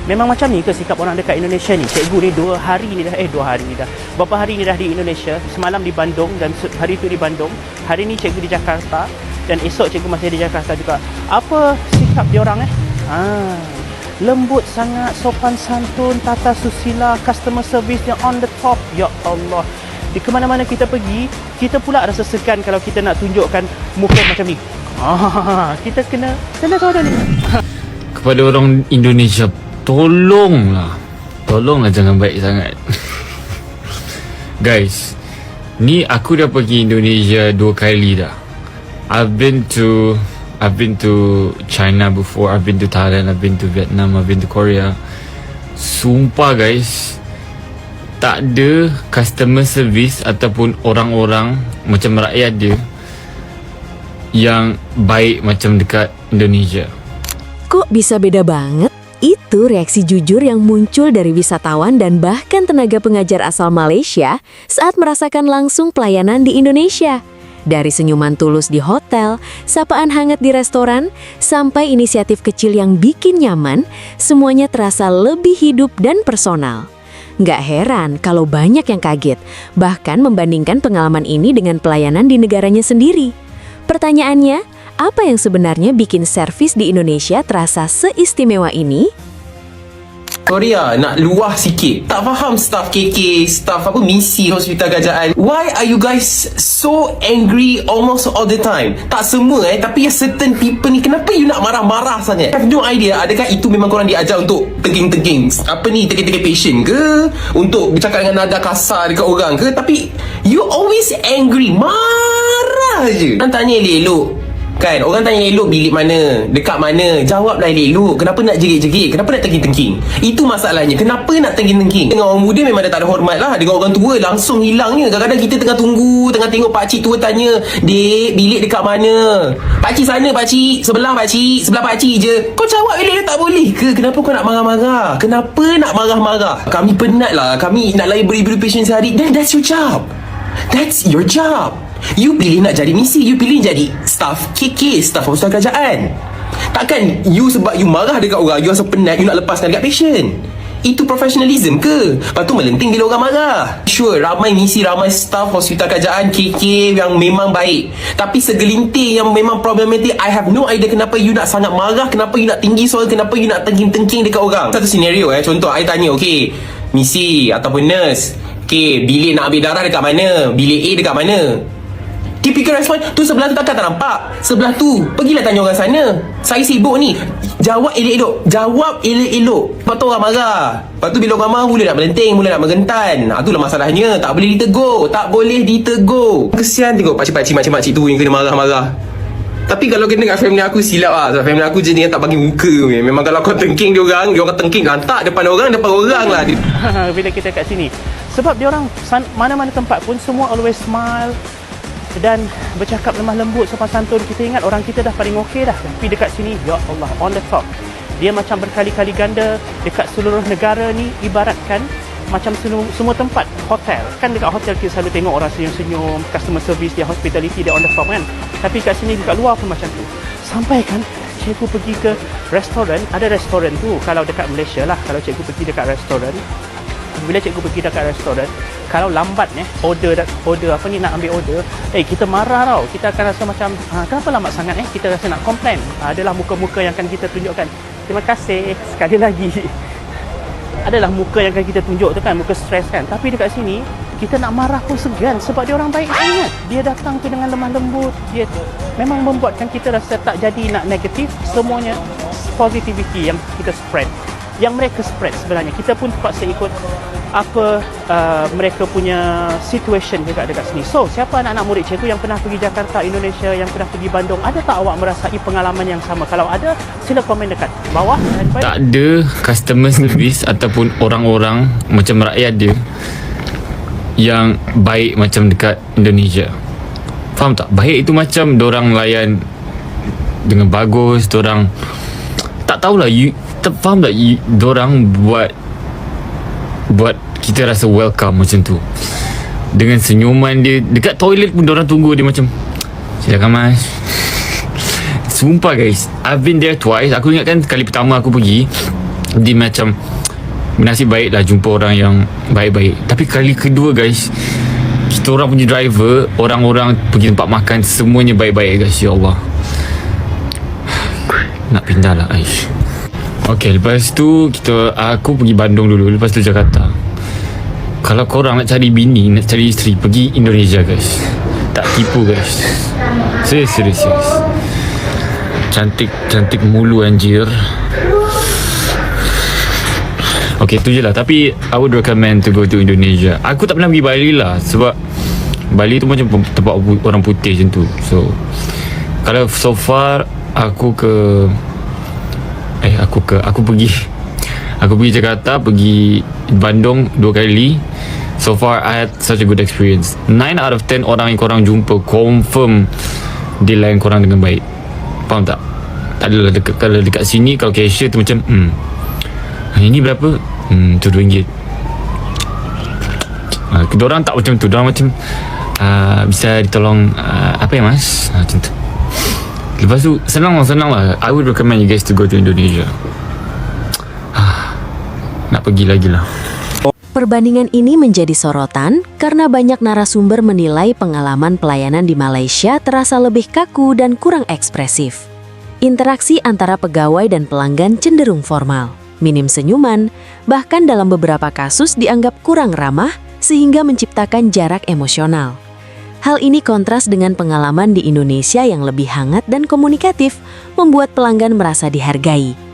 Memang macam ni ke sikap orang dekat Indonesia ni? Cikgu ni 2 hari ni dah, berapa hari ni dah di Indonesia, semalam di Bandung dan hari tu di Bandung, hari ni cikgu di Jakarta dan esok cikgu masih di Jakarta juga. Apa sikap diorang lembut sangat, sopan santun, tata susila, customer service yang on the top. Ya Allah, di kemana-mana kita pergi, kita pula rasa segan kalau kita nak tunjukkan muka macam ni. Kita kena tahu dah ni. Kepada orang Indonesia, tolonglah jangan baik sangat. Guys, ni aku dah pergi Indonesia 2 kali dah. I've been to China before, I've been to Thailand, I've been to Vietnam, I've been to Korea. Sumpah guys, tak ada customer service ataupun orang-orang macam rakyat dia yang baik macam dekat Indonesia. Kok bisa beda banget? Itu reaksi jujur yang muncul dari wisatawan dan bahkan tenaga pengajar asal Malaysia saat merasakan langsung pelayanan di Indonesia. Dari senyuman tulus di hotel, sapaan hangat di restoran, sampai inisiatif kecil yang bikin nyaman, semuanya terasa lebih hidup dan personal. Nggak heran kalau banyak yang kaget, bahkan membandingkan pengalaman ini dengan pelayanan di negaranya sendiri. Pertanyaannya, apa yang sebenarnya bikin servis di Indonesia terasa seistimewa ini? Korea nak luah sikit. Tak faham staff KK, staff misi hospital kerajaan. Why are you guys so angry almost all the time? Tak semua tapi certain people ni, kenapa you nak marah-marah sangat? I have no idea. Adakah itu memang korang diajar untuk tengking-tengking? Tengking-tengking patient ke? Untuk bercakap dengan nada kasar dekat orang ke? Tapi you always angry. Marah je. Orang tanya elok. Kan, orang tanya elok bilik mana, dekat mana, jawablah elok. Kenapa nak jerit-jerit? Kenapa nak tengking-tengking? Itu masalahnya. Kenapa nak tengking-tengking? Dengan orang muda memang dah tak ada hormat lah. Dengan orang tua langsung hilangnya. Kadang-kadang kita tengah tunggu, tengah tengok pakcik tua tanya, "Dek, bilik dekat mana?" "Pakcik sana pakcik, sebelah pakcik, sebelah pakcik je." Kau jawab elok tak boleh ke? Kenapa kau nak marah-marah? Kenapa nak marah-marah? Kami penat lah. Kami nak layan beribu-ribu patient sehari. Then that's your job. That's your job. You pilih nak jadi misi, you pilih jadi staff KK, staff hospital kerajaan. Takkan you sebab you marah dekat orang, you rasa penat, you nak lepaskan dekat patient. Itu professionalism ke? Lepas tu melenting bila orang marah. Sure, ramai misi, ramai staff hospital kerajaan KK yang memang baik. Tapi segelintir yang memang problematic. I have no idea kenapa you nak sangat marah, kenapa you nak tinggi soal, kenapa you nak tengking-tengking dekat orang. Satu senario contoh, I tanya, okay, misi ataupun nurse, okay, bilik nak ambil darah dekat mana? Bilik A dekat mana? Typical respon, tu sebelah tu takkan tak nampak. Sebelah tu, pergilah tanya orang sana. Saya sibuk ni. Jawab elok-elok. Jawab elok-elok. Lepas tu orang marah. Lepas tu bila orang marah, mula nak melenting, mula nak menggentan. Itulah masalahnya. Tak boleh ditegur. Tak boleh ditegur. Kesian tengok pakcik-pakcik, makcik-makcik tu yang kena marah-marah. Tapi kalau kena kat family aku, silap lah. Sebab family aku jenis yang tak bagi muka. Memang kalau kau tengking dia orang tengking lantak depan orang lah. Bila kita kat sini, sebab dia orang mana-mana tempat pun semua always smile dan bercakap lemah lembut, sopan santun. Kita ingat orang kita dah paling okey dah. Tapi dekat sini, ya Allah, on the top. Dia macam berkali-kali ganda dekat seluruh negara ni. Ibaratkan macam semua tempat hotel. Kan dekat hotel kita selalu tengok orang senyum-senyum, customer service dia, hospitality dia on the top kan. Tapi kat sini, dekat luar pun macam tu. Sampai kan cikgu pergi ke restoran. Ada restoran tu kalau dekat Malaysia lah. Kalau cikgu pergi dekat restoran, bila cikgu pergi dekat restoran, kalau lambat order apa ni, nak ambil order, kita marah tau. Kita akan rasa macam kenapa lambat sangat kita rasa nak komplain. Adalah muka-muka yang akan kita tunjukkan. Terima kasih sekali lagi. Adalah muka yang akan kita tunjuk tu kan, muka stres kan. Tapi dekat sini kita nak marah pun segan sebab dia orang baik sangat. Dia datang tu dengan lemah lembut. Dia memang membuatkan kita rasa tak jadi nak negatif. Semuanya positivity yang kita spread, yang mereka spread sebenarnya. Kita pun terpaksa ikut apa mereka punya situation dekat sini. So, siapa anak-anak murid cikgu yang pernah pergi Jakarta, Indonesia, yang pernah pergi Bandung, ada tak awak merasai pengalaman yang sama? Kalau ada, sila komen dekat bawah. Tak ada customer service ataupun orang-orang macam rakyat dia yang baik macam dekat Indonesia. Faham tak? Baik itu macam dorang layan dengan bagus, dorang tak tahulah, you faham tak, dorang buat kita rasa welcome macam tu. Dengan senyuman dia. Dekat toilet pun dorang tunggu dia macam, "Silakan mas." Sumpah guys, I've been there twice. Aku ingatkan kali pertama aku pergi, Dia macam nasib baik lah jumpa orang yang baik-baik. Tapi kali kedua guys, kita orang punya driver, orang-orang pergi tempat makan, semuanya baik-baik guys. Ya Allah, nak pindah lah Aish. Okay, lepas tu aku pergi Bandung dulu, lepas tu Jakarta. Kalau korang nak cari bini, nak cari isteri, pergi Indonesia guys. Tak tipu guys. Serius. Cantik mulu anjir. Okay, tu je lah. Tapi I would recommend to go to Indonesia. Aku tak pernah pergi Bali lah, sebab Bali tu macam tempat orang putih macam tu. So kalau so far aku pergi Jakarta, pergi Bandung 2 kali. So far I had such a good experience. 9 out of 10 orang yang korang jumpa confirm dia layan korang dengan baik. Faham tak? Tak adalah kalau dekat sini, kalau cashier tu macam ini berapa? Tu RM2. Diorang tak macam tu. Diorang macam bisa ditolong apa ya mas? Macam tu. Lepas tu senang lah. I would recommend you guys to go to Indonesia. Nak pergi lagi lah. Perbandingan ini menjadi sorotan karena banyak narasumber menilai pengalaman pelayanan di Malaysia terasa lebih kaku dan kurang ekspresif. Interaksi antara pegawai dan pelanggan cenderung formal, minim senyuman, bahkan dalam beberapa kasus dianggap kurang ramah sehingga menciptakan jarak emosional. Hal ini kontras dengan pengalaman di Indonesia yang lebih hangat dan komunikatif, membuat pelanggan merasa dihargai.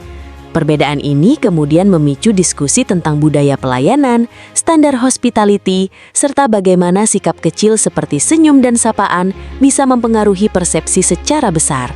Perbedaan ini kemudian memicu diskusi tentang budaya pelayanan, standar hospitality, serta bagaimana sikap kecil seperti senyum dan sapaan bisa mempengaruhi persepsi secara besar.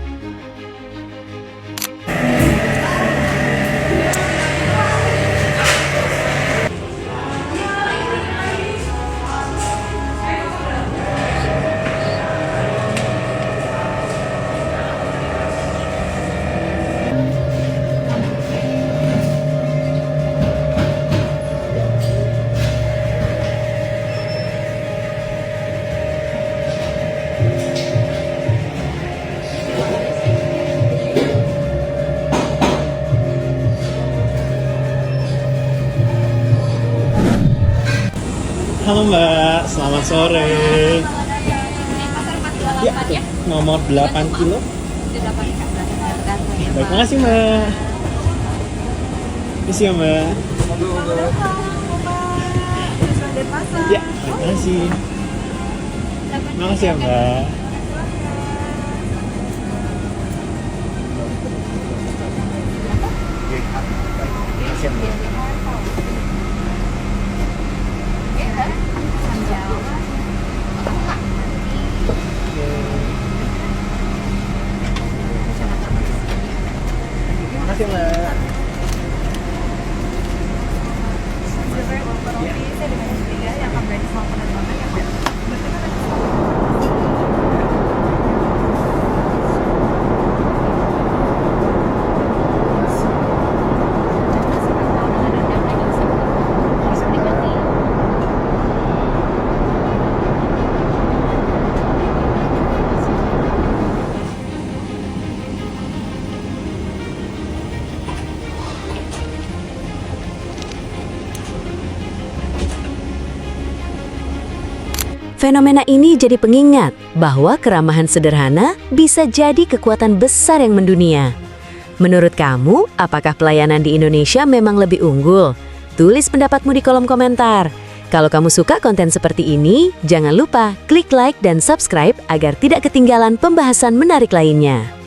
Halo Mbak, selamat sore. Ya, nomor 8 kilo. Baik, makasih Mbak. Makasih ya Mbak. Ya, makasih. Makasih ya Mbak. Makasih Mbak. Fenomena ini jadi pengingat bahwa keramahan sederhana bisa jadi kekuatan besar yang mendunia. Menurut kamu, apakah pelayanan di Indonesia memang lebih unggul? Tulis pendapatmu di kolom komentar. Kalau kamu suka konten seperti ini, jangan lupa klik like dan subscribe agar tidak ketinggalan pembahasan menarik lainnya.